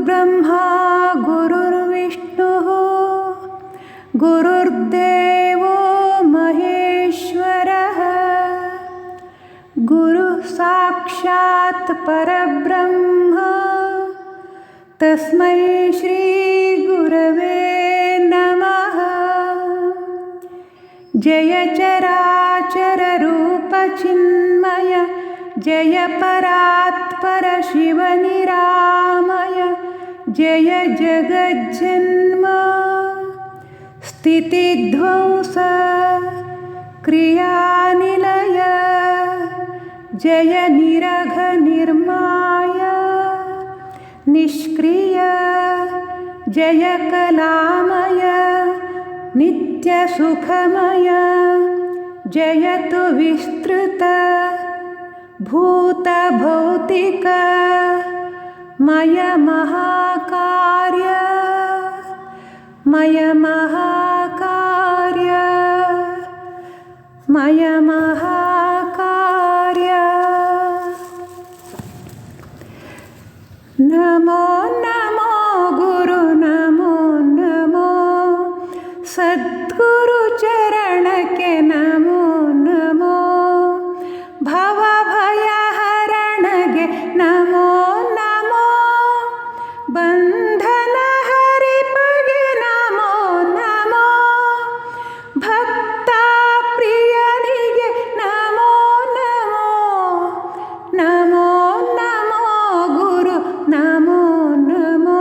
गुरुर्ब्रह्मा गुरुर्विष्णुः गुरुर्देवो महेश्वरः गुरुः साक्षात् परब्रह्म तस्मै श्री गुरवे नमः। जय चराचर रूप चिन्मय जय परात्पर शिव निरामय जय जगज्जन्म स्थितिध्वंस क्रियानिलय जय निरघ निर्माय निष्क्रिय जय कलामय नित्य सुखमय जयतु विस्तृत भूत भौतिक मय महाकार्य मय महाकार्य मय महाकार्य। नमो नमो गुरु नमो नमो सद्गुरु चरणಕ್ಕೆ नमो नमो भव भय हरणगे नमो नमो बंधन हरिपगे नमो नमो भक्त प्रियनिगे नमो नमो नमो नमो गुरु नमो नमो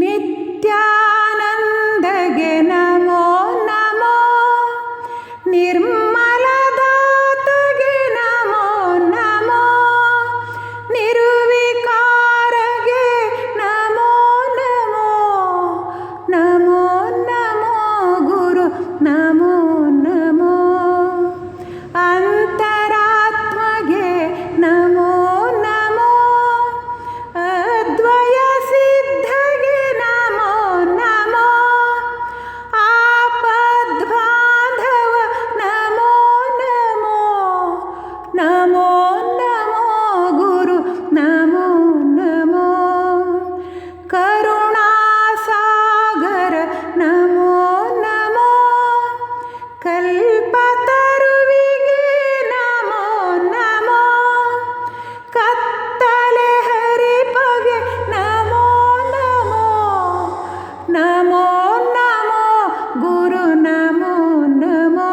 नित्यानंदगे नमो नमो निर्मलदातगे नमो नमो निर्विकारगे नमो नमो नमो नमो गुरु नमो नमो अंतरात्मगे नमो नमो अद्वय सिद्धगे नमो नमो आपद्बांधव नमो नमो नमो नमो गुरु नमो नमो करुणासागर नमो नमो कल्पतरुविगे नमो नमो कत्तले हरिपगे नमो नमो नमो नमो गुरु नमो नमो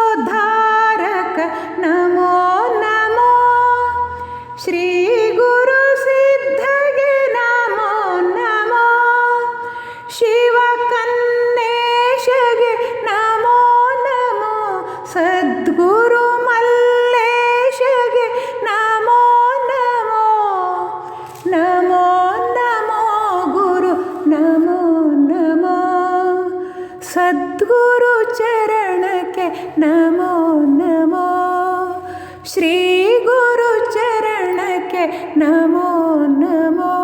शिष्योद्धारक नमो नमो श्री गुरु सिद्धगे नमो नमो शिवकन्नेशगे नमो नमो सद्गुरु मल्लेशगे नमो नमो नमो नमो गुरु नमो नमो सद्गुरु चरणಕ್ಕೆ नमो नमो श्री गुरु चरणಕ್ಕೆ नमो नमो।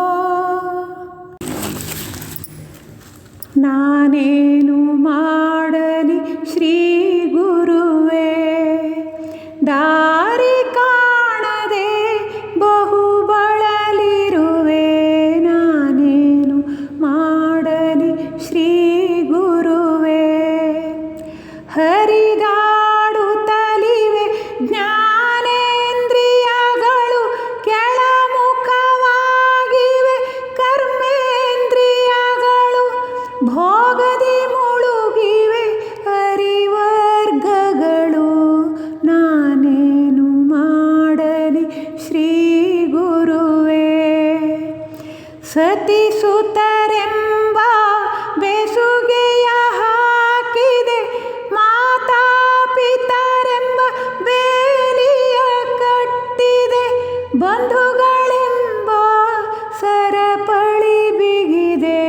ನಾನೇನು ಮಾಡಲಿ ಶ್ರೀ ಗುರುವೇ ದಾರಿ ಕಾಣದೆ ಬಹು ಬಳಲಿರುವೆ ನಾನೇನು ಮಾಡಲಿ ಶ್ರೀ ಗುರುವೇ ಹರಿದಾಡುತ್ತಲಿವೆ ಜ್ಞಾನೇಂದ್ರಿಯಗಳು ಕೆಳಮುಖವಾಗಿವೆ ಕರ್ಮೇಂದ್ರಿಯಗಳು ಭೋಗದಿ ಮುಳುಗಿವೆ ಹರಿವರ್ಗಗಳು ನಾನೇನು ಮಾಡಲಿ ಶ್ರೀ ಗುರುವೇ ಸತಿ ಸುತರೆಂಬ ಬೆಸುಗೆಯ ಹಾಕಿದೆ ಮಾತಾ ಪಿತರೆಂಬ ಬೇಲಿಯ ಕಟ್ಟಿದೆ ಬಂಧುಗಳೆಂಬ ಸರಪಳಿ ಬಿಗಿದೆ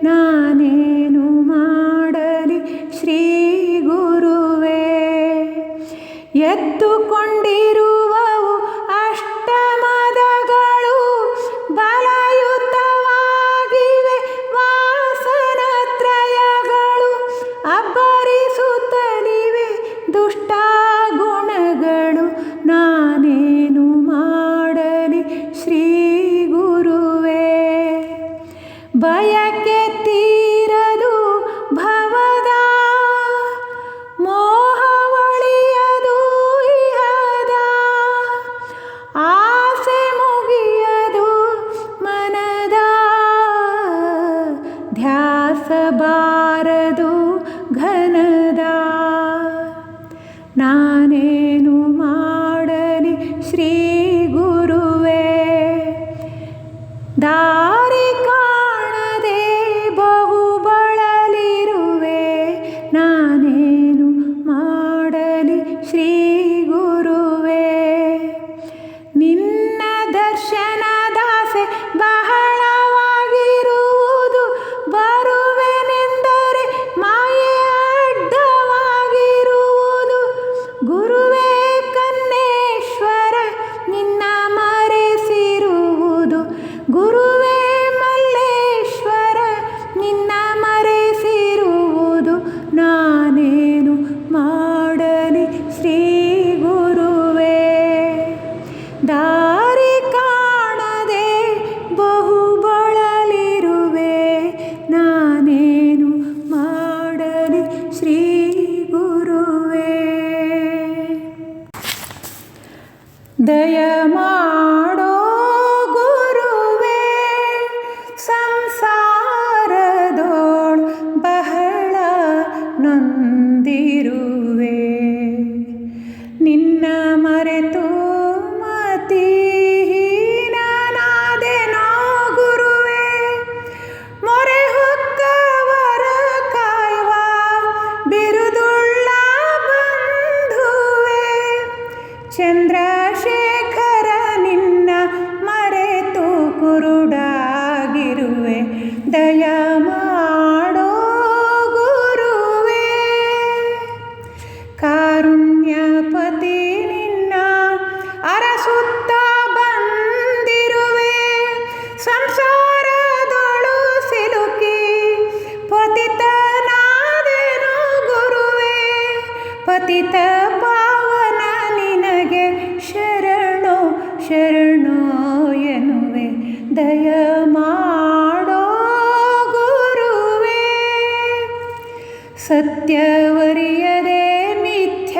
ನಾನೇನು ಮಾಡಲಿ ಶ್ರೀ ಗುರುವೇ ಎದ್ದುಕೊಂಡಿರುವವು ಅಷ್ಟಮದಗಳು ಬಲಯುತವಾಗಿವೆ ವಾಸನತ್ರಯಗಳು ಅಬ್ಬರಿಸುತ್ತಲಿವೆ ದುಷ್ಟ ಗುಣಗಳು ನಾನೇನು ಮಾಡಲಿ ಶ್ರೀ ದಯ ಮಾಡೋ ಗುರುವೇ, ಸಂಸಾರದೋಳ್ ಬಹಳ ನೊಂದಿರುವೆ. ನಿನ್ನ ಮರೆತು ಮತಿಹೀನನಾದೆನೋ ಗುರುವೇ, ಮೊರೆ ಹೊಕ್ಕವರ ಕಾಯುವ ಬಿರುದುಳ್ಳ ಬಂಧುವೆ. ಚಂದ್ರಶೇಖರ ನಿನ್ನ ಮರೆತು ಕುರುಡಾಗಿರುವೆ, ದಯ ಮಾಡೋ ಗುರುವೇ. ಕಾರುಣ್ಯಪತಿ ನಿನ್ನ ಅರಸುತ್ತ ಬಂದಿರುವೆ, ಸಂಸಾರದೊಳು ಸಿಲುಕಿ ಪತಿತನಾದೆನು ಗುರುವೇ. ಪತಿತ ಪಾವನ ನಿನಗೆ ಶರಣೋ ಶರಣೋ ಎನ್ನುವೆ, ದಯ ಮಾಡೋ ಗುರುವೇ. ಸತ್ಯವರಿಯದೆ ಮಿಥ್ಯ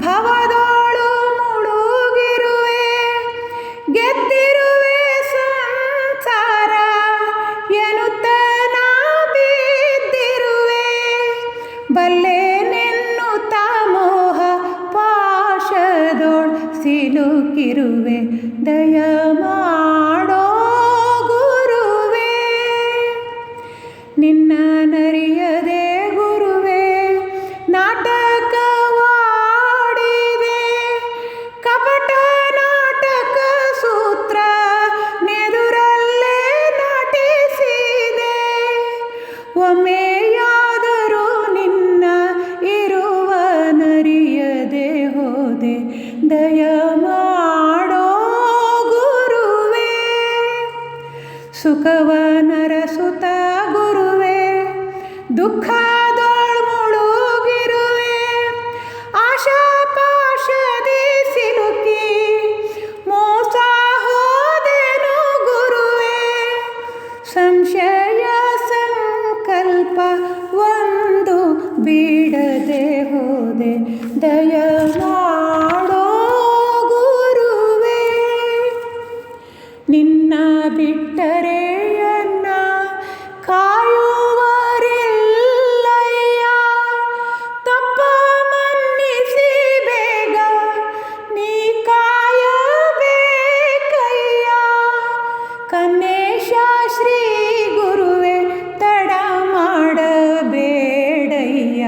ಭವದೋಳು ಮುಳುಗಿರುವೆ, ಗೆದ್ದಿರುವೆ ಸಂಸಾರ ಎನ್ನುತ್ತ ನಾ ಬಿದ್ದಿರುವೆ. ಬಲ್ಲೆನೆನ್ನುತ್ತ ಮೋಹ ಪಾಶದೋಳ್ ಸಿಲುಕಿರುವೆ, ದಯ ಮಾಡೋ ಗುರುವೇ. ನಿನ್ನ ನರಿಯದೆ ಗುರುವೇ ನಾಟಕವಾಡಿದೆ, ಕಪಟ ನಾಟಕ ಸೂತ್ರ ನೆದುರಲ್ಲೇ ನಟಿಸಿದೆ. ಒಮ್ಮೆಯಾದರೂ ನಿನ್ನ ಇರುವ ನರಿಯದೆ ಹೋದೆ, ದಯ ಮಾಡೋ ಗುರುವೇ. ಸುಖವ ನರಸುತ ಗುರುವೇ, ದುಃಖದೊಳ್ ಮುಳುಗಿರುವೆ. ಆಶಾಪಾಶದಿ ಸಿಲುಕಿ ಮೋಸ ಹೋದೆನು ಗುರುವೇ. ಸಂಶಯ ಸಂಕಲ್ಪ ಒಂದು ಬಿಡದೆ ಹೋದೆ, ದಯ ಮಾಡೋ ಗುರುವೇ. ನಿನ್ನ ಬಿಟ್ಟರೆ ಅನ್ನ ಕಾಯುವರಿಲ್ಲಯ್ಯ, ತಪ್ಪ ಮನ್ನಿಸಿ ಬೇಗ ನೀ ಕಾಯಬೇಕಯ್ಯ. ಕನ್ನೇಶ ಶ್ರೀ ಗುರುವೇ ತಡ ಮಾಡಬೇಡಯ್ಯ,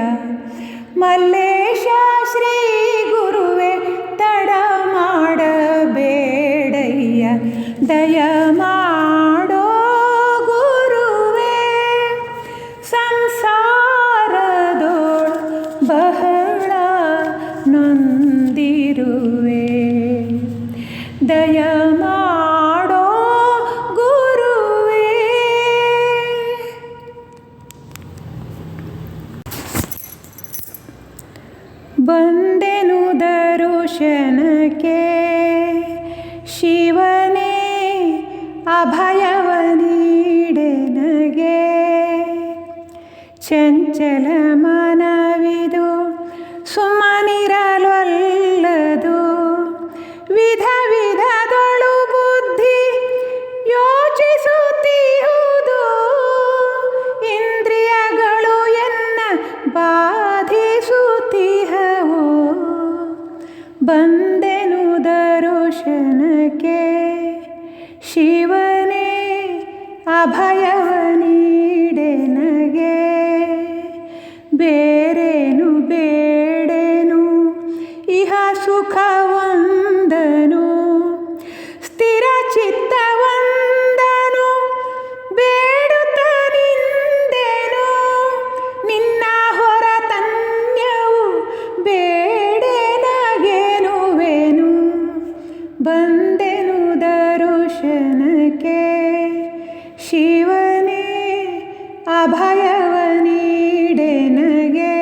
ಮಲ್ಲೇಶ ಶ್ರೀ ಗುರುವೇ ತಡ ಮಾಡಬೇಡಯ್ಯ, ದಯ ಮಾಡೋ ಗುರುವೇ. ಸಂಸಾರದೋಳ್ ಬಹಳ ನೊಂದಿರುವೆ, ದಯ ಮಾಡೋ ಗುರುವೇ. ಬಂದೆನು ದರ್ಶನಕ್ಕೆ ಶಿವನೇ, ಅಭಯವ ನೀಡೆನಗೆ. ಚಂಚಲ ಮನವಿದು ಸುಮ್ಮನಿರಲೊಲ್ಲದು, ವಿಧ ವಿಧದೊಳು ಬುದ್ಧಿ ಯೋಚಿಸುತ್ತಿಹುದು. ಇಂದ್ರಿಯಗಳು ಎನ್ನ ಬಾಧಿಸುತ್ತಿಹವು, ಬಂದೆನು ದರ್ಶನಕ್ಕೆ ಶಿವನೇ, ಅಭಯವ ನೀಡೆನಗೆ. ಬೇರೇನು ಬೇಡೆನು ಇಹ ಸುಖವಂದನು, ಸ್ಥಿರ ಚಿತ್ತವಂದನು ಬೇಡುತ್ತ ನಿಂದೆನು. ನಿನ್ನ ಹೊರತನ್ಯವು ಬೇಡೆನಗೆನುವೆನು, ಬಂದೆನು ದರ್ಶನಕ್ಕೆ ಶಿವನೇ, ಅಭಯವ ನೀಡೆನಗೆ.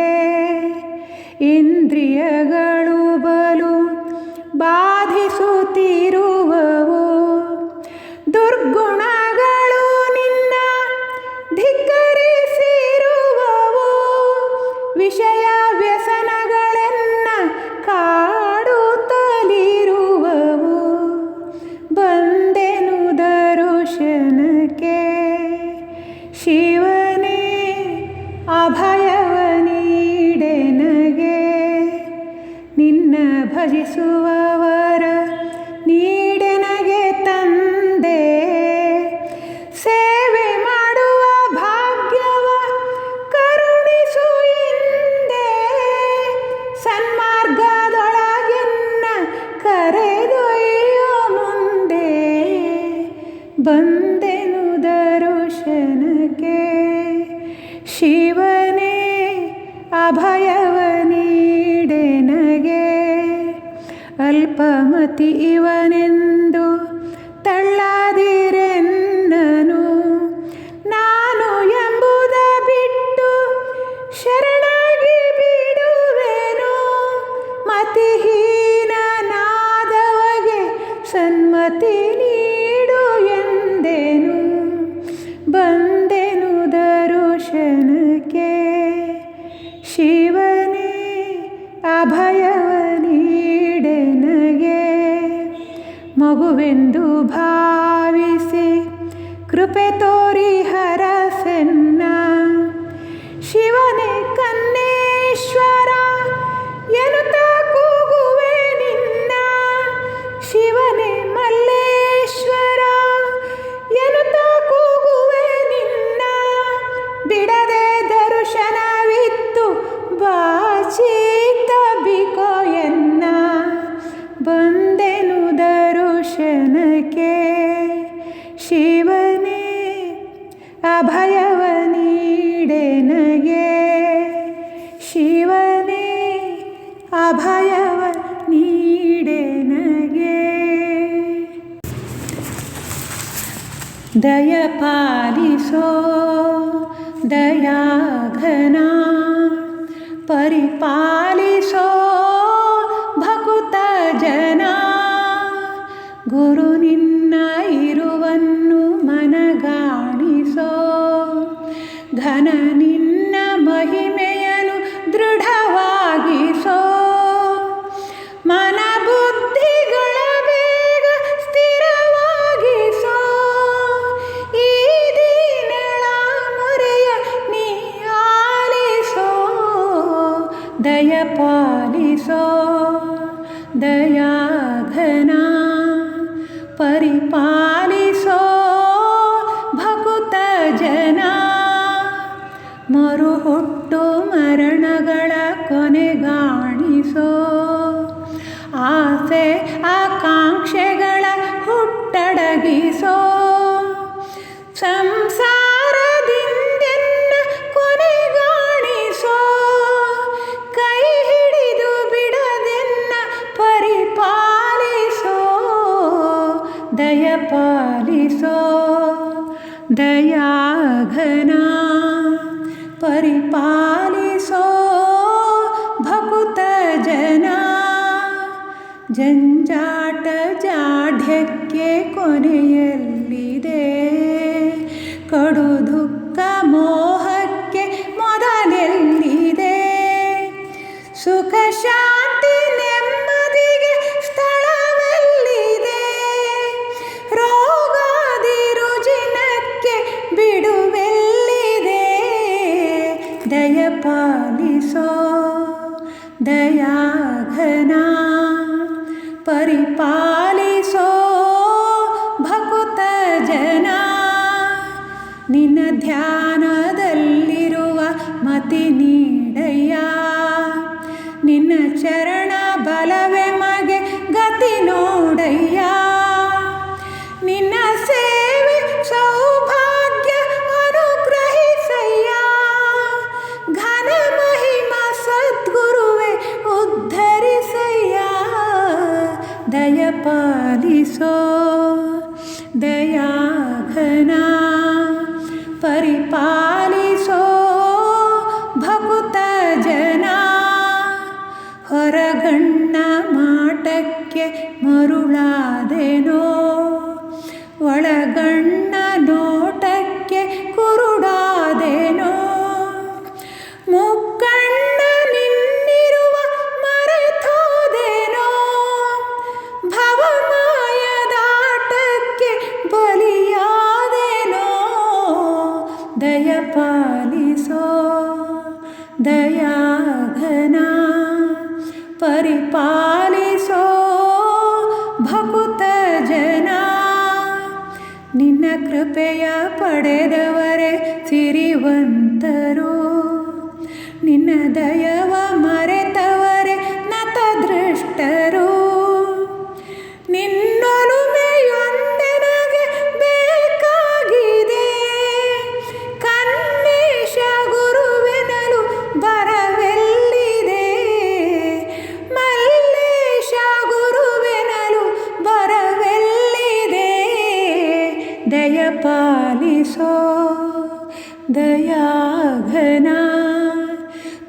ಇಂದ್ರಿಯಗಳು ಬಲು ಬಾಧಿಸುತ್ತಿರುವವು, ದುರ್ಗುಣಗಳು ನಿನ್ನ ಧಿಕ್ಕರಿಸಿರುವವು. ವಿಷಯ ವ್ಯಸನಗಳೆನ್ನ ಕಾಡುತ್ತಲಿರುವವು, ಧರಿಸುವವರ ನೀಡೆನಗೆ ತಂದೆ. ಸೇವೆ ಮಾಡುವ ಭಾಗ್ಯವ ಕರುಣಿಸು ಹಿಂದೆ. ಸನ್ಮಾರ್ಗದೊಳಗೆನ್ನ ಕರೆದೊಯ್ಯೋ ಮುಂದೆ. ಬಂದೆನು ದರ್ಶನಕ್ಕೆ ಶಿವನೇ ಅಭಯವ ನೀಡೆನಗೆ. ಅಲ್ಪಮತಿ ಇವನೆಂದು ತಳ್ಳದಿರೆನ್ನನು. ನಾನು ಎಂಬುದ ಬಿಟ್ಟು ಶರಣಾಗಿ ಬಿಡುವೆನು. ಮತಿಹೀನನಾದವಗೆ ಸನ್ಮತಿ ನೀಡು ಎಂದೆನು. ಬಂದೆನು ದರ್ಶನಕ್ಕೆ ಶಿವನೇ ಅಭಯವ ನೀಡೆನಗೆ. ಮಗುವೆಂದು ಭಾವಿಸಿ ಕೃಪೆ ತೋರಿ ಹರಸೆನ್ನ. ಶಿವನೇ ಕನ್ನೇಶ್ವರ ಎನ್ನುತ್ತ ಕೂಗುವೆ ನಿನ್ನ. ಶಿವನೇ ಮಲ್ಲೇಶ್ವರ ಎನ್ನುತ್ತ ಕೂಗುವೆ ನಿನ್ನ. ಬಿಡದೆ ದರ್ಶನವಿತ್ತು ಬಾಚಿ ತಬ್ಬಿಕೋ ಎನ್ನ. ಬಂದೆನು ದರ್ಶನಕ್ಕೆ ಶಿವನೇ ಅಭಯವ ನೀಡೆನಗೆ. ಶಿವನೇ ಅಭಯವ ನೀಡೆನಗೆ. ದಯ ಪಾಲಿಸೋ ದಯಾಘನ. ಪರಿಪಾಲಿಸೋ ಭಕುತ ಜನ. ಗುರು ನಿನ್ನ ಇರುವನ್ನು ಮನಗಾಣಿಸೋ. ಘನ ನಿನ್ನ ಮಹಿಮೆಯನ್ನು ದೃಢವಾಗಿಸೋ. ಮನ ಬುದ್ಧಿಗಳ ಬೇಗ ಸ್ಥಿರವಾಗಿಸೋ. ಈ ದೀನಳ ಮೊರೆಯ ನೀ ಆಲಿಸೋ. ದಯ ಪಾಲಿಸೋ ದಯಾಘನ. ಪರಿಪಾಲಿಸೋ ಭಕುತ ಜನ. ಮರುಹುಟ್ಟು ಮರಣಗಳ ಕೊನೆಗಾಣಿಸೋ. ಆಸೆ ಆಕಾಂಕ್ಷೆಗಳ ಹುಟ್ಟಡಗಿಸೋ. ಸಂಸಾರದಿಂದೆನ್ನ ಕೊನೆಗಾಣಿಸೋ. ಕೈ ಹಿಡಿದು ಬಿಡದೆನ್ನ ಪರಿಪಾಲಿಸೋ. ದಯ ಪಾಲಿಸೋ ದಯಾಘನ. ಪರಿಪಾಲಿಸೋ ಭಕುತ ಜನ. ಜಂಜಾಟ ಜಾಢ್ಯಕ್ಕೆ ಕೊನೆಯಲ್ಲಿದೆ. ಕಡು ದುಃಖ ಮೋಹಕ್ಕೆ ಮೊದಲೆಲ್ಲಿದೆ. ಸುಖ ಶಾಂತಿ ನೆಮ್ಮದಿಗೆ ಸ್ಥಳವೆಲ್ಲಿದೆ. ರೋಗಾದಿ ರುಜಿನಕ್ಕೆ ಬಿಡುವೆಲ್ಲಿದೆ. ದಯ ಪಾಲಿಸೋ ದಯಾಘನ. ಪರಿಪಾಲಿಸೋ ಭಕುತ ಜನ. ನಿನ್ನ ಧ್ಯಾನದಲ್ಲಿರುವ ಮತಿ ನೀಡಯ್ಯ. ನಿನ್ನ ಚರಣ ಬಲವೇ ಮಗೆ ಗತಿ ನೋಡಯ್ಯ. ನಿನ್ನ ಸೇವೆ ಸೌಭಾಗ್ಯ ಅನುಗ್ರಹಿಸಯ್ಯ. ಘನ ಮಹಿಮ ಸದ್ಗುರುವೆ ಉದ್ಧರಿಸಯ್ಯ. ದಯ ಪಾಲಿಸೋ ದಯಾಘನ. ಪರಿಪಾಲಿಸೋ ಭಕುತ ಜನ. ಹೊರಗಣ್ಣ ಮಾಟಕ್ಕೆ ಮರುಳಾದೆನೋ. ಒಳಗಣ್ಣ ನೋಟಕ್ಕೆ ಕುರುಡಾದೆನೋ. ಮುಕ್ಕಣ್ಣ ನಿನ್ನಿರುವ ಮರೆತೋದೆನೋ. ಭವಮಾಯದಾಟಕ್ಕೆ ಬಲಿಯಾದೆನೋ. ದಯ ಪಾಲಿಸೋ ದಯಾಘನ. ಪರಿಪಾಲಿಸೋ ಕೃಪೆಯ ಪಡೆದವರೇ ಸಿರಿವಂತರು. ನಿನ್ನ ದಯವ ಮರೆತವರೇ ನತದೃಷ್ಟರು. ನಿನ್ನೊಲುಮೆಯೊಂದೇ ನನಗೆ ಬೇಕಾಗಿದೆ. ಕನ್ನೇಶ ಗುರುವೆನಲು ಬರವೆಲ್ಲಿದೆ. ಮಲ್ಲೇಶ ಗುರುವೆನಲು ಬರವೆಲ್ಲಿದೆ. ದಯಪಾಲಿಸೋ ದಯಾಘನ,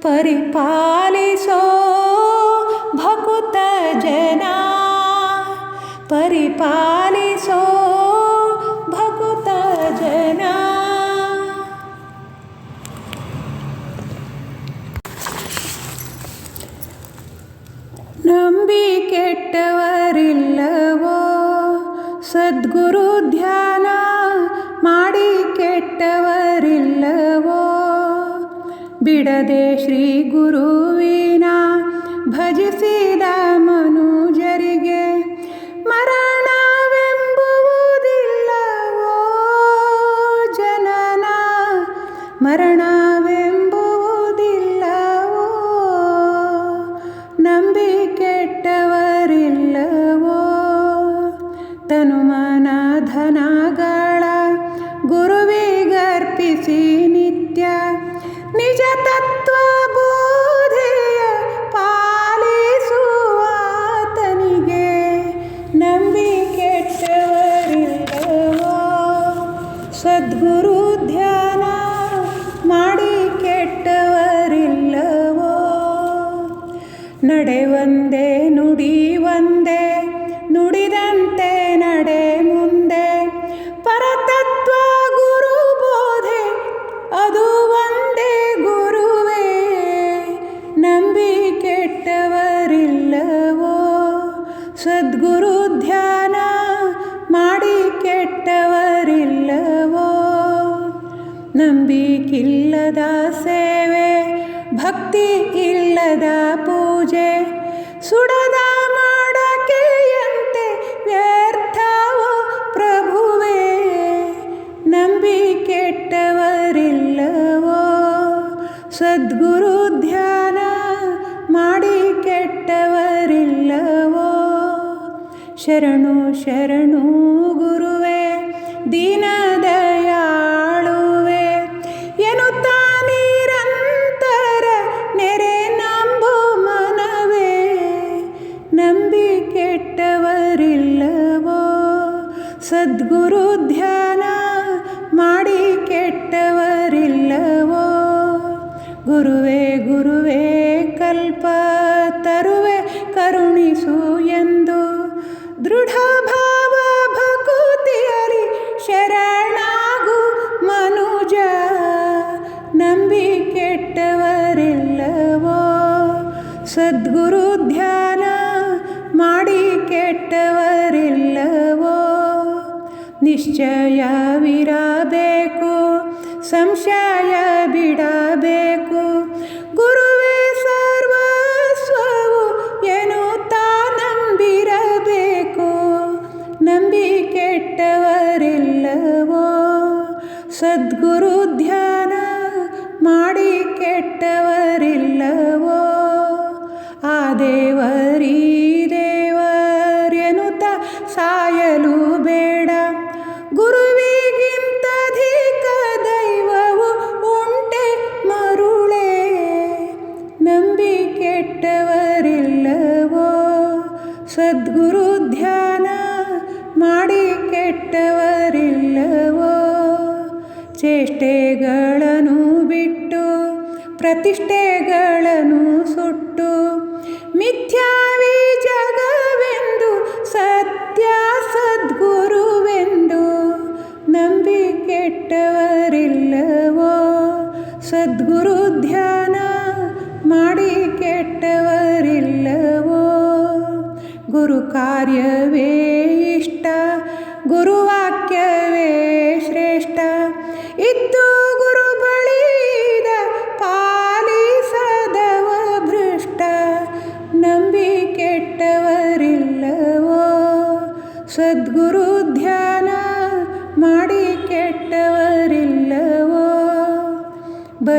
ಪರಿಪಾಲಿಸೋ ಭಕುತ ಜನ. ಪರಿಪಾಲಿಸೋ ಭಕುತ ಜನ. ನಂಬಿ ಕೆಟ್ಟವರಿಲ್ಲವೋ ಸದ್ಗುರು ಧ್ಯಾನ ಮಾಡಿ ಕೆಟ್ಟವರಿಲ್ಲವೋ. ಬಿಡದೆ ಶ್ರೀ ಗುರುವಿನ ಭಜಿಸಿದ ಮನುಜರಿಗೆ ಮರಣವೆಂಬುವುದಿಲ್ಲವೋ ಜನನ. ಮರಣವೆಂಬುವುದಿಲ್ಲವೋ. ನಂಬಿ ಕೆಟ್ಟವರಿಲ್ಲವೋ. ತನುಮನ ಧನಗಳ ಗುರುವಿಗರ್ಪಿಸಿ ನಿತ್ಯ ನಿಜ ತತ್ವ ಬೋಧೆಯ ಪಾಲಿಸುವಾತನಿಗೆ ನಂಬಿ ಕೆಟ್ಟವರಿಲ್ಲವೋ. ಸದ್ಗುರು ಧ್ಯಾನ ಮಾಡಿ ಕೆಟ್ಟವರಿಲ್ಲವೋ. ನಡೆ ಒಂದೇ ನುಡಿ ಒಂದೇ ನುಡಿದಂತೆ ನಡೆ ಮುಂದೆ. ಪರತತ್ವ ಗುರು ಬೋಧೆ ಅದು ಒಂದೇ ಗುರುವೇ. ನಂಬಿ ಕೆಟ್ಟವರಿಲ್ಲವೋ. ಸದ್ಗುರು ಧ್ಯಾನ ಮಾಡಿ ಕೆಟ್ಟವರಿಲ್ಲವೋ. ನಂಬಿಕಿಲ್ಲದ ಸೇವೆ ಭಕ್ತಿ ಇಲ್ಲದ ಪೂಜೆ ಸುಡದ ಮಾಡಕೆಯಂತೆ ವ್ಯರ್ಥವೋ ಪ್ರಭುವೇ. ನಂಬಿ ಕೆಟ್ಟವರಿಲ್ಲವೋ. ಸದ್ಗುರು ಧ್ಯಾನ ಮಾಡಿ ಕೆಟ್ಟವರಿಲ್ಲವೋ. ಶರಣು ಶರಣು ಗುರುವೇ ದೀನ ದಯಾಳುವೆ ಎನ್ನುತ್ತಾ ನಿರಂತರ ನೆರೆ ನಂಬು ಮನವೇ. ನಂಬಿ ಕೆಟ್ಟವರಿಲ್ಲವೋ. ಸದ್ಗುರು ಧ್ಯಾನ ಮಾಡಿ ಕೆಟ್ಟವರಿಲ್ಲವೋ. ಗುರುವೇ ಗುರುವೇ ಕಲ್ಪ ತರುವೆ ಕರುಣಿಸು ಎಂದು ದೃಢ ಭಾವ ಭಕುತಿಯಲಿ ಶರಣಾಗು ಮನುಜ. ನಂಬಿ ಕೆಟ್ಟವರಿಲ್ಲವೋ. ಸದ್ಗುರು ಧ್ಯಾನ ಮಾಡಿ ಕೆಟ್ಟವರಿಲ್ಲವೋ. ನಿಶ್ಚಯವಿರಬೇಕು ಸಂಶಯ ಬಿಡಬೇಕು. ಗುರುವೇ ಸರ್ವಸ್ವವು ಎನ್ನುತ್ತಾ ನಂಬಿರಬೇಕು. ನಂಬಿ ಕೆಟ್ಟವರಿಲ್ಲವೋ. ಸದ್ಗುರು ಧ್ಯಾನ ಮಾಡಿ ಕೆಟ್ಟವರಿಲ್ಲವೋ. ಆ ದೇವರೀ ದೇವರೆನುತ ಸಾಯಲು ಬೇಡ. ಗುರುವಿಗಿಂತಧಿಕ ದೈವವು ಉಂಟೆ ಮರುಳೇ. ನಂಬಿ ಕೆಟ್ಟವರಿಲ್ಲವೋ. ಸದ್ಗುರು ಧ್ಯಾನ ಮಾಡಿ ಕೆಟ್ಟವರಿಲ್ಲವೋ. ಚೇಷ್ಟೆಗಳನ್ನು ಬಿಟ್ಟು ಪ್ರತಿಷ್ಠೆಗಳನ್ನು ಸುಟ್ಟು ಮಿಥ್ಯಾವಿ ಜಗವೆಂದು ಸತ್ಯ ಸದ್ಗುರುವೆಂದು ನಂಬಿ ಕೆಟ್ಟವರಿಲ್ಲವೋ. ಸದ್ಗುರು ಧ್ಯಾನ ಮಾಡಿ ಕೆಟ್ಟವರಿಲ್ಲವೋ. ಗುರು ಕಾರ್ಯವೇ ಇಷ್ಟ ಗುರುವಾಕ್ಯವೇ ಶ್ರೇಷ್ಠ. ಇದ್ದು ಗುರು ಬಳಿದ ಪಾಲಿಸದವ ಭೃಷ್ಟ. ನಂಬಿ ಕೆಟ್ಟವರಿಲ್ಲವೋ. ಸದ್ಗುರು ಧ್ಯಾನ ಮಾಡಿ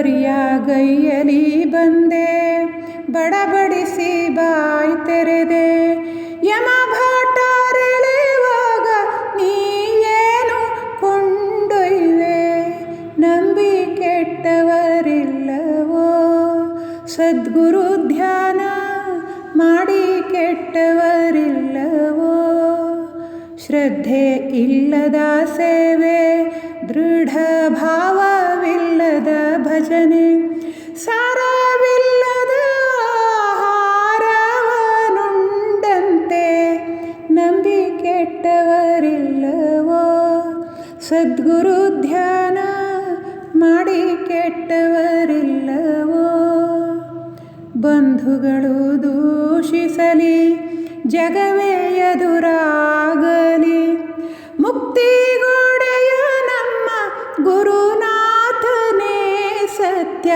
ಬರಿಯಾಗೈಯಲಿ ಬಂದೆ, ಬಡಬಡಿಸಿ ಬಾಯಿ ತೆರೆದೆ. ಯಮ ಭಾಟರೆಳೆವಾಗ ನೀ ಏನು ಕೊಂಡೊಯ್ವೆ, ನಂಬಿ ಕೆಟ್ಟವರಿಲ್ಲವೋ, ಸದ್ಗುರು ಧ್ಯಾನ ಮಾಡಿ ಕೆಟ್ಟವರಿಲ್ಲವೋ. ಶ್ರದ್ಧೆ ಇಲ್ಲದ ಸೇವೆ, ದೃಢ ಭಾವವಿಲ್ಲದ ಭಜನೆ, ಸಾರವಿಲ್ಲದ ಆಹಾರವನುಂಡಂತೆ, ನಂಬಿ ಕೆಟ್ಟವರಿಲ್ಲವೋ, ಸದ್ಗುರು ಧ್ಯಾನ ಮಾಡಿ ಕೆಟ್ಟವರಿಲ್ಲವೋ. ಬಂಧುಗಳು ದೂಷಿಸಲಿ, ಜಗವೇ ಎದುರಾಗಲಿ, ಮುಕ್ತಿಗೋಡೆಯ ನಮ್ಮ ಗುರುನಾಥನೇ ಸತ್ಯ,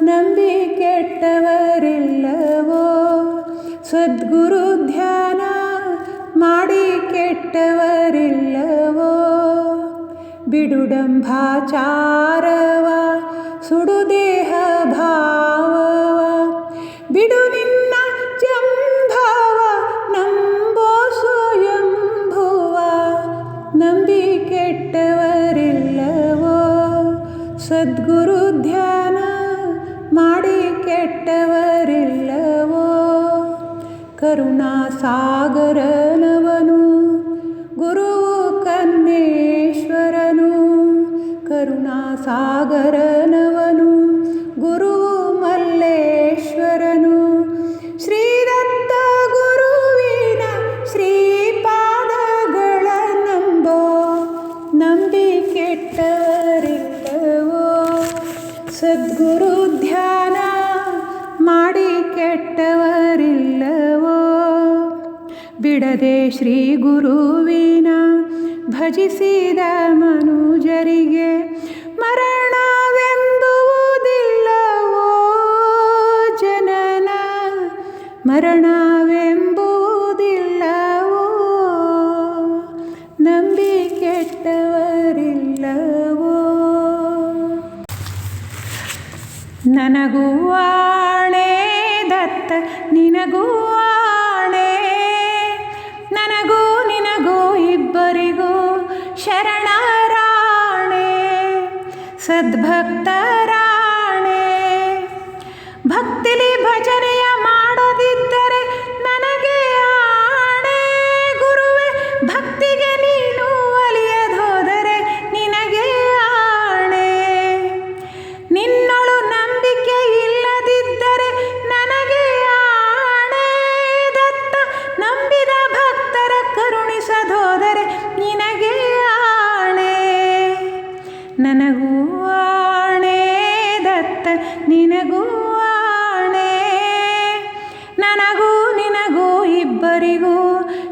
ನಂಬಿ ಕೆಟ್ಟವರಿಲ್ಲವೋ, ಸದ್ಗುರು ಧ್ಯಾನ ಮಾಡಿ ಕೆಟ್ಟವರಿಲ್ಲವೋ. ಬಿಡುಡಂಭಾಚಾರವ, ಸುಡುದೇಹ ಭಾವವ, ಬಿಡು ನಿನ್ನ ಜಂಭವ, ನಂಬೋ ಸ್ವಯಂಭುವ, ನಂಬಿ ಕೆಟ್ಟವರಿಲ್ಲವೋ, ಸದ್ಗುರು ಧ್ಯಾನ ಮಾಡಿ ಕೆಟ್ಟವರಿಲ್ಲವೋ. ಕರುಣಾಸಾಗರನವನು ಗುರು ಕನ್ನೇಶ್ವರನು, ಕರುಣಾಸಾಗರನವನು ಗುರು ಮಲ್ಲೇಶ್ವರನು. ಶ್ರೀದತ್ತ ಗುರುವಿನ ಶ್ರೀಪಾದಗಳ ನಂಬೋ, ನಂಬಿ ಕೆಟ್ಟವರಿಲ್ಲವೋ, ಸದ್ಗುರು ಧ್ಯಾನ ಮಾಡಿ ಕೆಟ್ಟವರಿಲ್ಲವೋ. ಬಿಡದೆ ಶ್ರೀ ಗುರುವಿನ ಭಜಿಸಿದ ಮನುಜರಿಗೆ, ಮರಣವೆಂಬುವುದಿಲ್ಲವೋ ಜನನ, ಮರಣವೆಂಬುವುದಿಲ್ಲವೋ, ನಂಬಿ ಕೆಟ್ಟವರಿಲ್ಲವೋ. ನನಗೂ ಆಣೆ ದತ್ತ ನಿನಗೂ ಆಣೆ, ನನಗೂ ನಿನಗೂ ಇಬ್ಬರಿಗೂ ಶರಣರಾಣೆ, ಸದ್ಭಕ್ತರಾಣೆ. ಭಕ್ತಿಲಿ ಭಜನೆಯ ಮಾಡದಿದ್ದರೆ ನನಗೆ ಆಣೆ ಗುರುವೆ, ಭಕ್ತಿಗೆ ನೀನು ಒಲಿಯದೋದರೆ ನಿನಗೆ ಆಣೆ. ನಿನ್ನೊಳು ನಂಬಿಕೆ ಇಲ್ಲದಿದ್ದರೆ ನನಗೆ ಆಣೆ ದತ್ತ, ನಂಬಿದ ಭಕ್ತರ ಕರುಣಿಸದೋದರೆ ನಿನಗೆ ಆಣೆ. ನನಗೂ ಆಣೆ ದತ್ತ ನಿನಗೂ ಆಣೆ, ನನಗೂ ನಿನಗೂ ಇಬ್ಬರಿಗೂ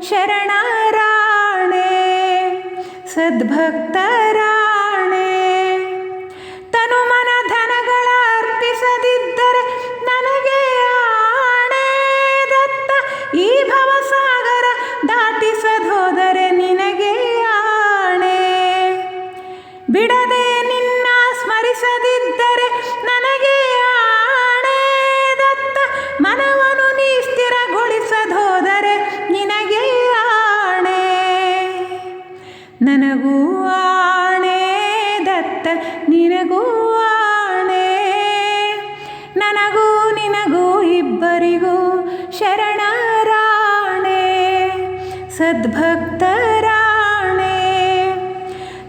ಶರಣರಾಣೆ, ಸದ್ಭಕ್ತರಾಣೆ. ತನು ಮನ ಧನಗಳ ಅರ್ಪಿಸದಿದ್ದರೆ ನನಗೆ ಆಣೆ ದತ್ತ, ಈ ಭವಸಾಗರ ದಾಟಿಸದೋದರೆ ನಿನಗೆ ಆಣೆ. ಬಿಡದೆ ನಿನ್ನ ಸ್ಮರಿಸದಿದ್ದರೆ ನನಗೆ ಆಣೆ ದತ್ತ, ಮನವನ್ನು ನೀ ಸ್ಥಿರಗೊಳಿಸದೋದರೆ ನಿನಗೆ ಆಣೆ. ನನಗೂ ಆಣೆ ದತ್ತ ನಿನಗೂ ಆಣೆ, ನನಗೂ ನಿನಗೂ ಇಬ್ಬರಿಗೂ ಶರಣರಾಣೆ, ಸದ್ಭಕ್ತರಾಣೆ.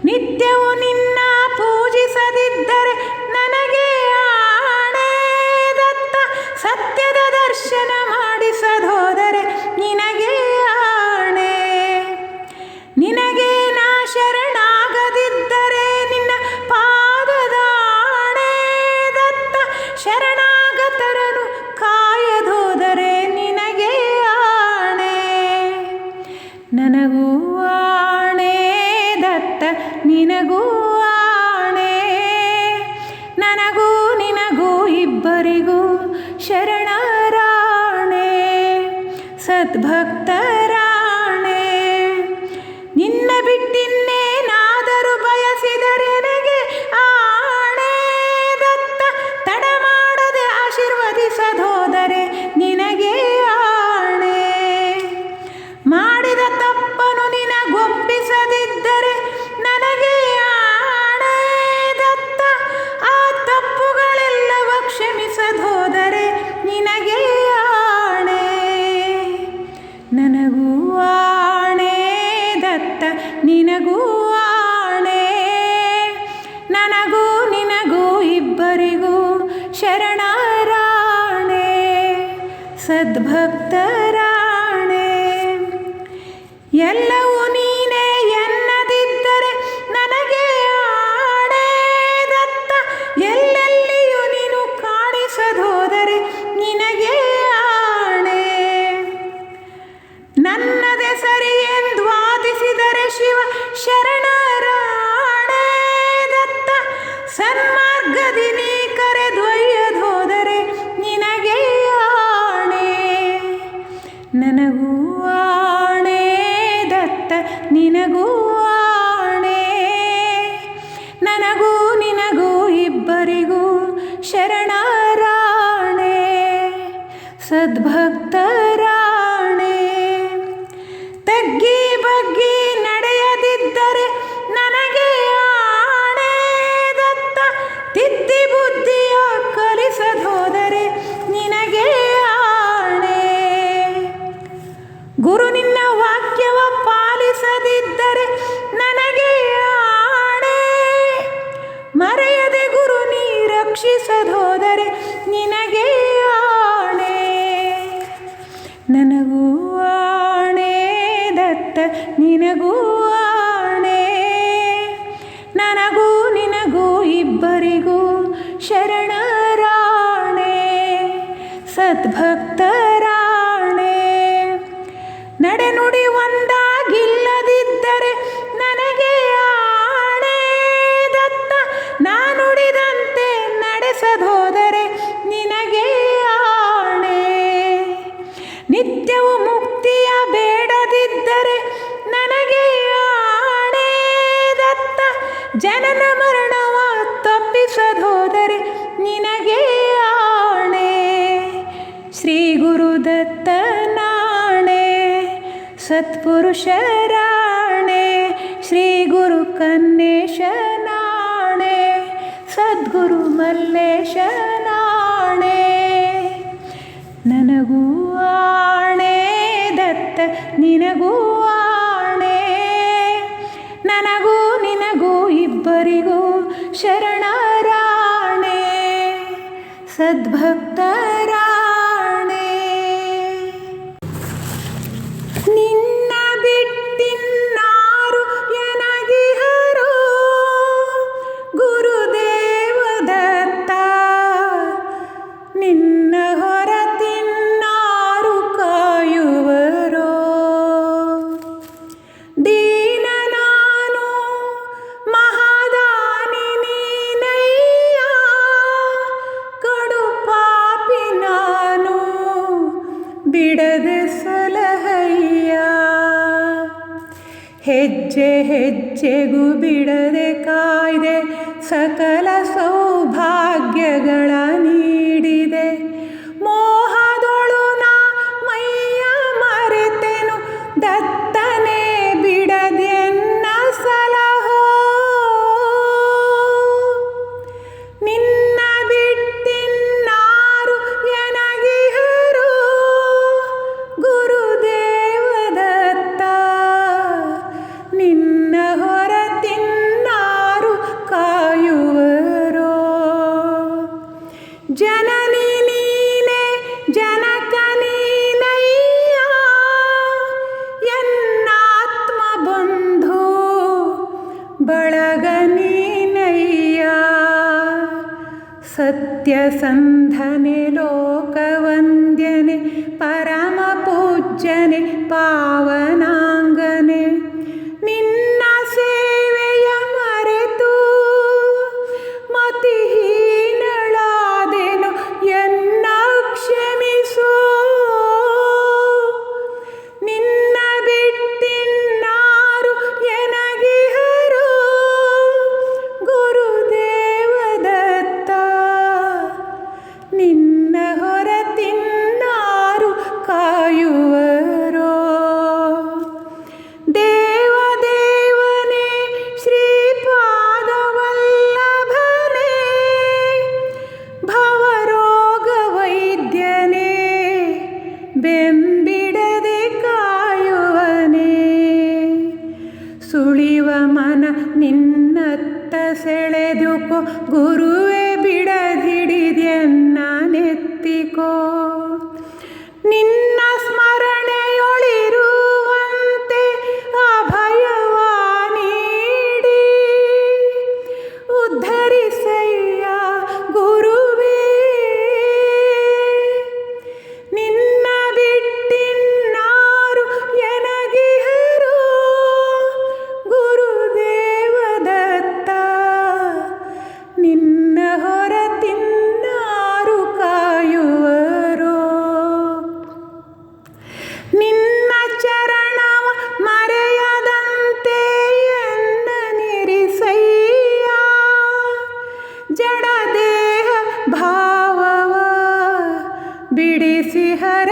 ನಿತ್ಯವೂ ನಿನ್ನ ಪೂಜಿಸದಿದ್ದರೆ ನನಗೆ ಆಣೆ ದತ್ತ, ಸತ್ಯದ ದರ್ಶನ ಮಾಡಿಸದೋದರೆ ನಿನಗೆ ಆಣೆ. ನಿನಗೆ ನಾ ಶರಣಾಗದಿದ್ದರೆ ನಿನ್ನ ಪಾದದ ಆಣೆ ದತ್ತ, ಶರಣಾಗತರನು ಕಾಯದೋದರೆ ನಿನಗೆ ಆಣೆ. ನನಗೂ ಆಣೆ ದತ್ತ ನಿನಗೂ ಆಣೆ, ನನಗೂ ನಿನಗೂ ಇಬ್ಬರಿಗೂ ಶರಣರಾಣೆ, ಸದ್ಭಕ್ತರಾಣೆ. ನಿನ್ನ ಬಿಟ್ಟಿನ್ನೇನಾದರೂ ಬಯಸಿದರೆ ನನಗೆ ಆಣೆ ದತ್ತ, ಸದ್ಭಕ್ತರಾಣೆ. ಎಲ್ಲವೂ ನೀನೇ ಎನ್ನದಿದ್ದರೆ ನನಗೆ ಆಣೆ ದತ್ತ. ಎಲ್ಲೆಲ್ಲಿಯೂ ನೀನು ಕಾಣಿಸದೋದರೆ ನಿನಗೆ ಆಣೆ. ನನ್ನದೇ ಸರಿ ಎಂದು ವಾದಿಸಿದರೆ ಶಿವ ಶರಣರಾಣೆ ದತ್ತ. ಸನ್ಮಾರ್ಗದಿ ನೀ ಕರೆದೊಯ್ಯದೋದರೆ ನಿನಗೆ ಆಣೆ. ನನಗೂ ಆಣೆ ದತ್ತ, ನಿನಗೂ ಆಣೆ. ನನಗೂ ನಿನಗೂ ಇಬ್ಬರಿಗೂ ಶರಣರಾಣೆ. ಸದ್ಭಕ್ತರಾಣೆ. ತಗ್ಗಿ ಬಗ್ಗಿ ನಡೆಯದಿದ್ದರೆ ನನಗೆ ಆಣೆ ದತ್ತ. ತಿದ್ದಿ ಬುದ್ಧಿಯ ಕಲಿಸದೋದರೆ ನಿನಗೆ ಆಣೆ. ಗುರು ನಿನ್ನ ವಾಕ್ಯವ ಪಾಲಿಸದಿದ್ದರೆ ನನಗೆ ಆಣೆ. ಮರೆಯದೆ ಗುರು ನೀ ರಕ್ಷಿಸದೋದರೆ ನಿನಗೆ ಆಣೆ. ನನಗೂ ಆಣೆ ದತ್ತ, ನಿನಗೂ ಆಣೆ. ನನಗೂ ನಿನಗೂ ಇಬ್ಬರಿಗೂ ಶರಣರಾಣೆ. ಸದ್ಭಕ್ತರಾಣೆ. ನಡೆನುಡಿ ಒಂದಾಗಿಲ್ಲದಿದ್ದರೆ ನನಗೆ ಆಣೆ ದತ್ತ. ನಾನುಡಿದಂತೆ ನಡೆಸದೋದರೆ ನಿನಗೆ ಆಣೆ. ನಿತ್ಯವೂ ಮುಕ್ತಿಯ ಬೇಡದಿದ್ದರೆ ನನಗೆ ಆಣೆ ದತ್ತ. ಜನನ ಮರಣವ ತಪ್ಪಿಸದೋದರೆ ನಿನಗೆ ಆಣೆ. ಶ್ರೀ ಗುರುದತ್ತನಾಣೆ. ಸತ್ಪುರುಷರಾಣೆ. ಶ್ರೀ ಗುರು ಕನ್ನೇಶನಾಣೆ. ಸದ್ಗುರು ಮಲ್ಲೇಶನಾಣೆ. ನನಗೂ ಆಣೆ ದತ್ತ, ನಿನಗೂ ಆಣೆ. ನನಗೂ ನಿನಗೂ ಇಬ್ಬರಿಗೂ ಶರಣರಾಣೆ. ಸದ್ಭಕ್ತರಾಣೆ. ನಿನ್ನ ಬಿಟ್ಟಿನ್ನಾರು ಎನಗಿಹರು ಗುರುದೇವ ದತ್ತ. ನಿನ್ನ ಹೊರತಿನ್ನಾರು ಕಾಯುವರೋ. ದೀನ ನಾನು ಮಹಾದಾನಿ ನೀನಯ್ಯ. ಕಡು ಪಾಪಿ ನಾನು ಬಿಡದೆ ಸಲಹಯ್ಯ. ಹೆಜ್ಜೆ ಹೆಜ್ಜೆಗೂ ಬಿಡದೆ ಕಾಯ್ದೆ. ಸಕಲ ಸೌಭಾಗ್ಯಗಳ ನೀಡಿದೆ. ಮೋಹದೊಳು ನಾ ಮೈಯ ಮರೆತೆನು ದತ್ತನೇ ಬಿಡದೆನ್ನ ಸಲಹೋ. ನಿನ್ನ ಬಿಟ್ಟಿನ್ನಾರು ಎನಗಿಹರು ಗುರುದೇವ ದತ್ತ. ನಿನ್ನ ಹೊರತಿನ್ನಾರು ಕಾಯುವರೋ. ಜನನಿ ನೀನೆ ಜನಕ ನೀನಯ್ಯ. ಎನ್ನಾತ್ಮ ಬಂಧು ಬಳಗ ನೀನಯ್ಯ. ಸತ್ಯಸಂಧನೆ ಲೋಕವಂದ್ಯನೆ ಪರಮ ಪೂಜ್ಯನೆ ಪಾವನಾಂಗನೆ. ನಿನ್ನ ಸೇವೆಯ ಮರೆತು ಮತಿಹೀನಳಾದೆನು ಎನ್ನ ಕ್ಷಮಿಸೋ. ನಿನ್ನ ಬಿಟ್ಟಿನ್ನಾರು ಎನಗಿಹರು ಗುರುದೇವ ದತ್ತ. ನಿನ್ನ ಹೊರತಿನ್ನಾರು ಕಾಯುವರೋ. ದೇವದೇವನೇ ಶ್ರೀಪಾದವಲ್ಲಭನೇ. ಭವರೋಗ ವೈದ್ಯನೇ ಬೆಂಬಿಡದೆ ಕಾಯುವನೇ. ಸುಳಿವ ಮನ ನಿನ್ನತ್ತ ಸೆಳೆದುಕೋ. ಗುರುವೇ ಬಿಡದಿಡಿದೆನ್ನ ನೆತ್ತಿಕೋ.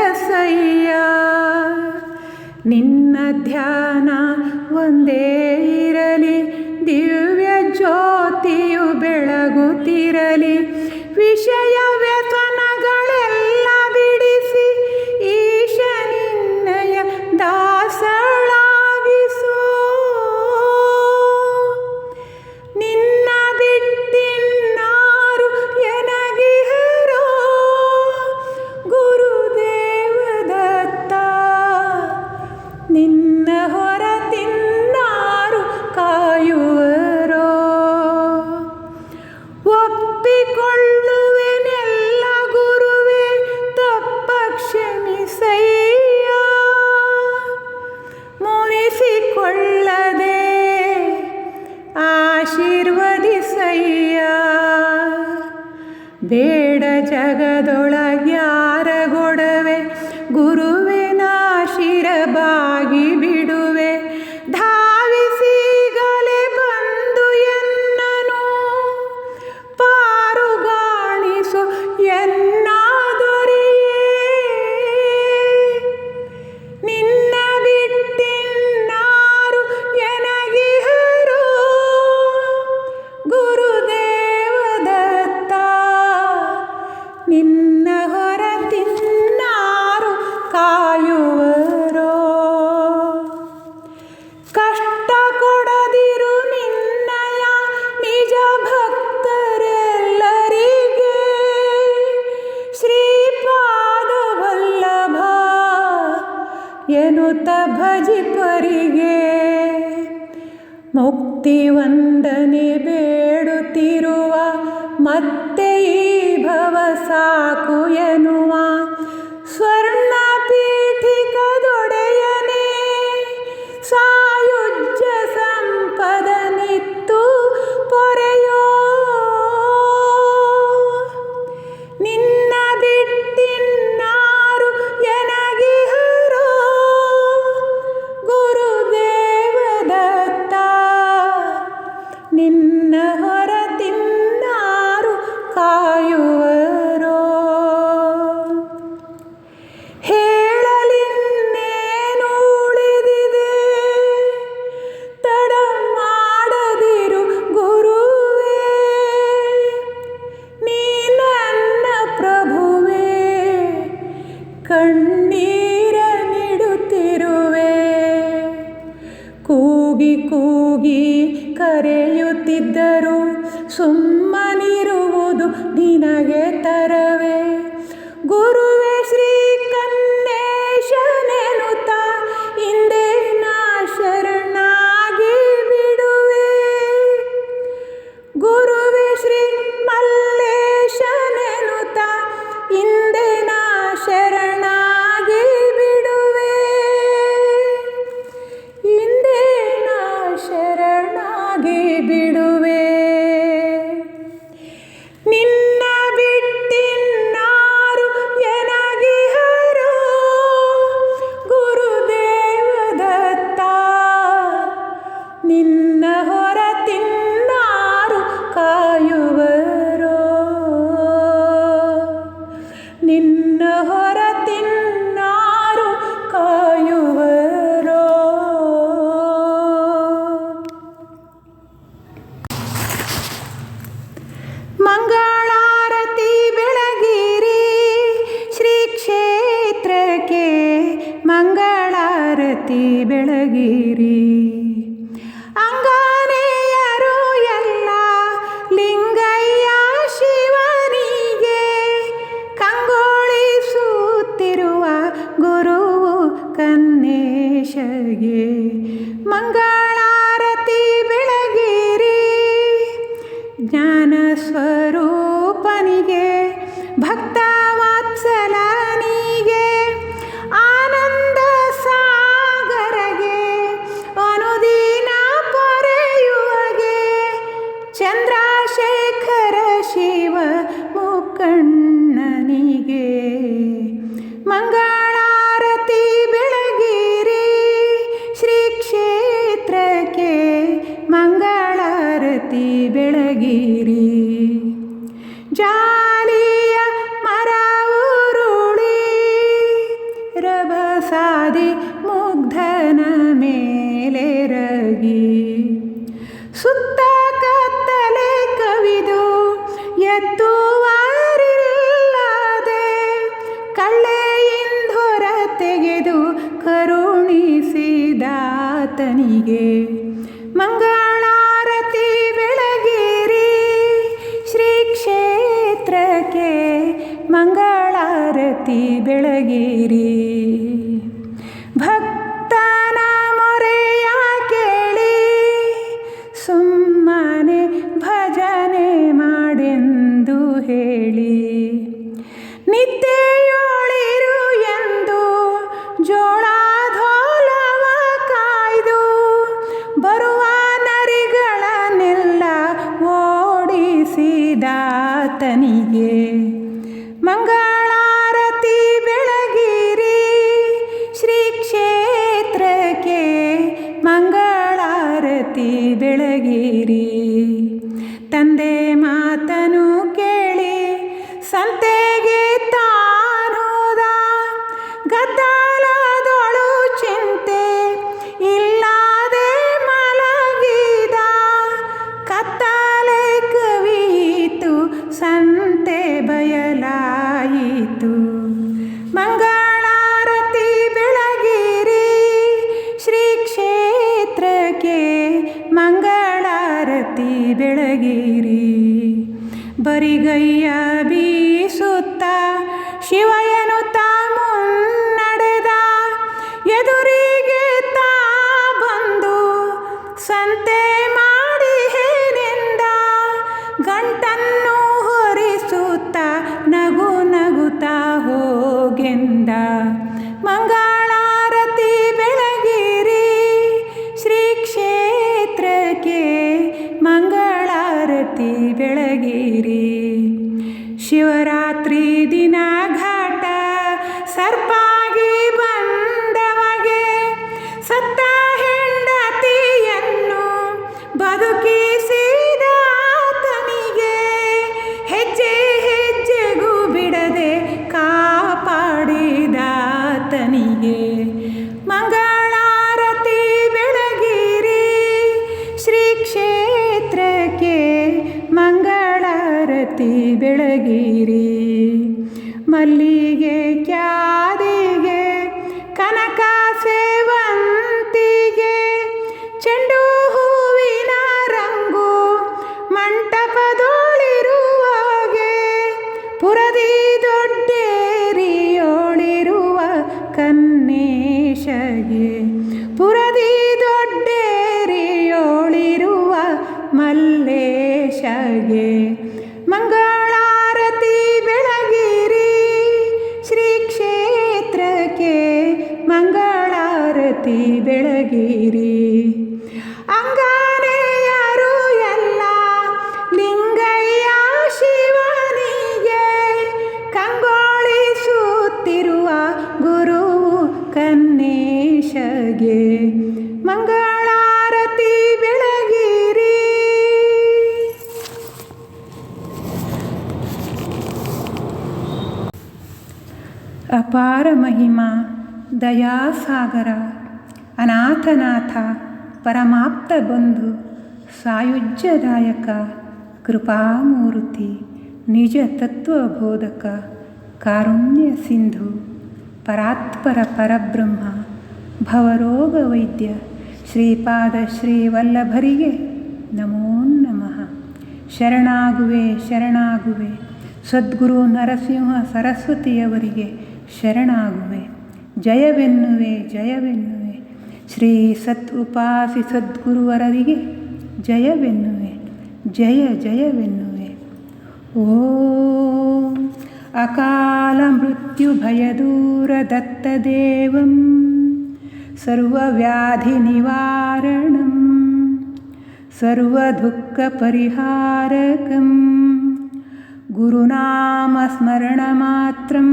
ಹರಸಯ್ಯ. ನಿನ್ನ ಧ್ಯಾನ ಒಂದೇ ಇರಲಿ, ದಿವ್ಯ ಜ್ಯೋತಿಯು ಬೆಳಗುತ್ತಿರಲಿ. ವಿಷಯ ವ್ಯಸನಗಳೆಲ್ಲ ಬಿಡಿಸಿ ಈಶ ನಿನ್ನಯ ದಾಸಳಾಗಿಸೋ. ನಿನ್ನ ಬಿಟ್ಟಿನ್ನಾರು ಎನಗಿಹರೋ ಗುರುದೇವದತ್ತ. ನಿನ್ನ ಹೊರತಿನ್ನಾರು ಕಾಯುವರೋ. ಒಪ್ಪಿಕೊಳ್ಳುವೆನೆಲ್ಲ ಗುರುವೇ ತಪ್ಪ ಕ್ಷಮಿಸಯ್ಯ. ಮುನಿಸಿಕೊಳ್ಳದೆ ಆಶೀರ್ವದಿಸಯ್ಯ. ಬೇಡ ಜಗದೊಳಗ್ಯಾರ ಗೊಡವೆ, ಗುರುವಿನ ಶಿರಬಾಗಿ ಬಿಡುವೆ. ಧಾವಿಸಿಗಲೇ ಬಂದು ಎನ್ನನು ಪಾರುಗಾಣಿಸು ಎನ್ನಾದೊರೆಯೇ. ನಿನ್ನ ಬಿಟ್ಟಿನ್ನಾರು ಎನಗಿಹರೋ ಗುರುದೇವದತ್ತ. ನಿನ್ನ ಹೊರತಿನ್ನಾರು ಕಾಯುವರೋ. ಕಷ್ಟ ಕೊಡದಿರು ನಿನ್ನಯ ನಿಜ ಭಕ್ತರೆಲ್ಲರಿಗೆ. ಶ್ರೀಪಾದವಲ್ಲಭ ಎನ್ನುತ್ತ ಭಜಿಪರಿಗೆ. ಮುಕ್ತಿ ವಂದನೆ ಬೇಡುತ್ತಿರುವ ಮತ್ತೆ ಈ ಭವ ಸಾಕು ಎನ್ನುವ ಸ್ವರ್ಣ ಪೀಠಿಕದೊಡೆಯನೇ. ಸಾಯುಜ್ಯ ಸಂಪದನಿತ್ತು ಪೊರೆಯೋ. ನಿನ್ನ ಬಿಟ್ಟಿನ್ನಾರು ಎನಗಿಹರೋ ಗುರುದೇವದತ್ತ. ನಿನ್ನ ಹೊರತಿನ್ನಾರು ಕಾಯುವರೋ. ಹೇಳಲಿನ್ನೇನು ಉಳಿದಿದೆ, ತಡ ಮಾಡದಿರು ಗುರುವೇ. ನೀ ನನ್ನ ಪ್ರಭುವೇ, ಕಣ್ಣೀರ ನೀಡುತ್ತಿರುವೆ. ಕೂಗಿ ಕೂಗಿ ಕರೆಯುತ್ತಿದ್ದರು ಸುಮ್ಮನಿರುವುದು ನಿನಗೆ ತರವೇ. ಗುರುವೇ ಶ್ರೀ ಕನ್ನೇಶನೆನುತ ಹಿಂದೆ ನಾ ಶರಣಾಗಿ ಬಿಡುವೆ. ಗುರುವೇ ಶ್ರೀ ಮಲ್ಲೇಶನೆನುತ ಹಿಂದೆ ನಾ ಶರಣಾಗಿ ಬಿಡುವೆ. ಹಿಂದೆ ನಾ ಶರಣಾಗಿ ಬಿಡುವೆ. ನಿನ್ನ ಬಿಟ್ಟಿನ್ನಾರು ಎನಗಿಹರೋ ಗುರುದೇವದತ್ತ. ನಿನ್ನ ಹೊರತಿನ್ನಾರು ಕಾಯುವರೋ. ನಿನ್ನ ಹೊರತಿನ್ನಾರು ಕಾಯುವರೋ. ಮಂಗಳಾರತಿ ಬೆಳಗಿರಿ ಶ್ರೀ ಕ್ಷೇತ್ರಕ್ಕೆ. ಮಂಗಳಾರತಿ ಬೆಳಗಿರಿ. ಅಂಗನೆಯರು ಎಲ್ಲ ಲಿಂಗಯ್ಯ ಶಿವನಿಗೆ ಕಂಗೊಳಿಸುತ್ತಿರುವ ಗುರುವು ಕನ್ನೇಶಗೆ. ಮಂಗಳಾರತಿ ಬೆಳಗಿರಿ. ಜ್ಞಾನ ಸ್ವರೂಪನಿಗೆ ಭಕ್ತ ವಾತ್ಸಲನಿಗೆ ಆನಂದ ಸಾಗರಗೆ ಅನುದಿನ ಪೊರೆಯುವಗೆ ಚಂದ್ರಶೇಖರ ಶಿವ ಮುಖಣ್ಣನಿಗೆ. ಮಂಗಳಾರತಿ ಬೆಳಗಿರಿ ಶ್ರೀ ಕ್ಷೇತ್ರಕ್ಕೆ. ಮಂಗಳಾರತಿ ಬೆಳಗಿರಿ. ಜಾಲಿಯ ಮರ ಉರುಳಿ ರಭಸಾದಿ ಮುಗ್ಧನ ಮೇಲೆರಗಿ ಸುತ್ತ ಕತ್ತಲೆ ಕವಿದು ಎತ್ತುವರಿಲ್ಲದೆ ಕಳ್ಳೆಯಿಂದೊರ ತೆಗೆದು ಕರುಣಿಸಿದಾತನಿಗೆ ಮಂಗಳಾರತಿ ಬೆಳಗಿರಿ ಶ್ರೀ ಕ್ಷೇತ್ರಕ್ಕೆ ಮಂಗಳಾರತಿ ಬೆಳಗಿರಿ ಭಕ್ತನ ಮೊರೆಯ ಕೇಳಿ ಸುಮ್ಮನೆ ಭಜನೆ ಮಾಡೆಂದು ಹೇಳಿ ನಿತ್ಯೆಯೋಳಿರು ಎಂದು ಜೋಳಧೋಲವ ಕಾಯ್ದು ಬರುವ ನರಿಗಳನ್ನೆಲ್ಲ ಓಡಿಸಿದಾತನಿಗೆ ಮಂಗಳಾರತಿ ಬೆಳಗಿರಿ ಶ್ರೀ ಕ್ಷೇತ್ರಕ್ಕೆ ಮಂಗಳಾರತಿ ಬೆಳಗಿರಿ ತಂದೆ ಮಾತನು ಕೇಳಿ ಸಂತೆಗೆ ತಾನೋದ ಗದ್ದಲದೊಳು ಚಿಂತೆ ಇಲ್ಲದೆ ಮಲಗಿದ ಕತ್ತಲೆ ಕವಿಯಿತು ಸಂತೆ ಬಯಲಾಯಿತು ಮಂಗಳಾರತಿ ಬೆಳಗಿರಿ ಶ್ರೀ ಕ್ಷೇತ್ರಕ್ಕೆ ಮಂಗಳಾರತಿ ಬೆಳಗಿರಿ ಬರಿಗೈಯ ಬೀಸುತ್ತ ಶಿವಯನುತ ಮುನ್ನಡೆದ ಎದುರಿಗೆ ತಾ ಬಂದು ಸಂತೆ ಮಾಡಿಹೇನೆಂದ ಗಂಟನ್ನು ಹೊರಿಸುತ್ತ ನಗು ನಗುತ್ತಾ ಹೋಗೆಂದ ಮಂಗಳಾರತಿ ಬೆಳಗಿರಿ ಶ್ರೀ ಕ್ಷೇತ್ರಕ್ಕೆ ಮಂಗಳಾರತಿ ಬೆಳಗಿರಿ ಶಿವರಾತ್ರಿ ದಿನ ಘಾಟ ಸರ್ಪಾಗಿ ಬಂದವಗೆ ಸತ್ತ ಹೆಂಡತಿಯನ್ನು ಬದುಕಿಸಿದಾತನಿಗೆ ಹೆಜ್ಜೆ ಹೆಜ್ಜೆಗೂ ಬಿಡದೆ ಕಾಪಾಡಿದಾತನಿಗೆ ಮಂಗಳಾರತಿ ಬೆಳಗಿರಿ ಶ್ರೀ ಕ್ಷೇತ್ರಕ್ಕೆ ಮಂಗಳಾರತಿ ಬೆಳಗಿರಿ ಮಲ್ಲಿಗೆ ಕ್ಯಾದಿಗೆ ಕನಕ ಸೇವಂತಿಗೆ ಚೆಂಡು ಹೂವಿನ ರಂಗು ಮಂಟಪದೊಳಿರುವಾಗೆ ಪುರದಿ ದೊಡ್ಡೇರಿಯೋಳಿರುವ ಕನ್ನೇಶಗೆ ಪುರದಿ ದೊಡ್ಡೇರಿಯೋಳಿರುವ ಮಲ್ಲೇಶಗೆ ಮಂಗಳಾರತಿ ಬೆಳಗಿರಿ ಶ್ರೀ ಕ್ಷೇತ್ರಕ್ಕೆ ಮಂಗಳಾರತಿ ಬೆಳಗಿರಿ ಅಂಗಾನೆಯರು ಎಲ್ಲ ಲಿಂಗಯ್ಯ ಶಿವನಿಗೆ ಕಂಗೊಳಿಸುತ್ತಿರುವ ಗುರು ಕನ್ನೇಶಗೆ ಮಂಗಳಾರತಿ ಬೆಳಗಿರಿ ಅಪಾರ ಮಹಿಮಾ ದಯಾಸಾಗರ ಅನಾಥನಾಥ ಪರಮಾಪ್ತ ಬಂಧು ಸಾಯುಜ್ಯದಾಯಕ ಕೃಪಾಮೂರ್ತಿ ನಿಜ ತತ್ವಬೋಧಕ ಕಾರುಣ್ಯ ಸಿಂಧು ಪರಾತ್ಪರ ಪರಬ್ರಹ್ಮ ಭವರೋಗ ವೈದ್ಯ ಶ್ರೀಪಾದ ಶ್ರೀವಲ್ಲಭರಿಗೆ ನಮೋ ನಮಃ. ಶರಣಾಗುವೆ ಶರಣಾಗುವೆ ಸದ್ಗುರು ನರಸಿಂಹ ಸರಸ್ವತಿಯವರಿಗೆ ಶರಣಾಗುವೆ. ಜಯವೆನ್ನುವೆ ಜಯವೆನ್ನುವೆ ಶ್ರೀ ಸತ್ ಉಪಾಸಿ ಸದ್ಗುರುವರರಿಗೆ ಜಯವೆನ್ನುವೆ ಜಯ ಜಯವೆನ್ನುವೆ. ಓಂ ಅಕಾಲ ಮೃತ್ಯು ಭಯದೂರ ದತ್ತದೇವಂ ಸರ್ವವ್ಯಾಧಿ ನಿವಾರಣಂ ಸರ್ವದುಃಖ ಪರಿಹಾರಕಂ ಗುರುನಾಮ ಸ್ಮರಣ ಮಾತ್ರಂ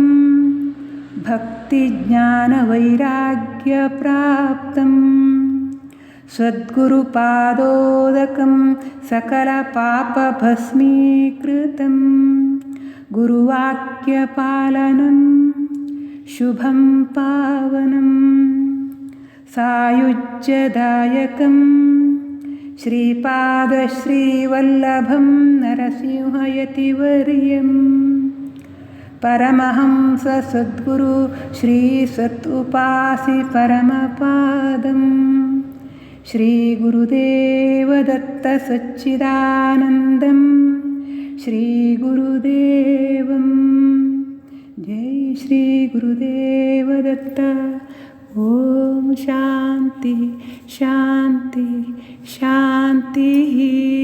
ಭಕ್ತಿ ಜ್ಞಾನ ವೈರಾಗ್ಯ ಪ್ರಾಪ್ತಂ ಸದ್ಗುರುಪಾದೋದಕಂ ಸಕಲ ಪಾಪ ಭಸ್ಮೀಕೃತಂ ಗುರುವಾಕ್ಯ ಪಾಲನಂ ಶುಭಂ ಪಾವನಂ ಸಾಯುಜ್ಯದಾಯಕಂ ಶ್ರೀಪಾದಶ್ರೀವಲ್ಲಭಂ ನರಸಿಂಹಯತಿವರ್ಯಂ ಪರಮಹಂಸ ಸದ್ಗುರು ಶ್ರೀ ಸತ್ಉಪಾಸಿ ಪರಮಪಾದಂ ಶ್ರೀ ಗುರುದೇವದತ್ತ ಸಚ್ಚಿದಾನಂದಂ ಶ್ರೀ ಗುರುದೇವಂ ಜೈ ಶ್ರೀ ಗುರುದೇವದತ್ತ. ಓಂ ಶಾಂತಿ ಶಾಂತಿ ಶಾಂತಿ.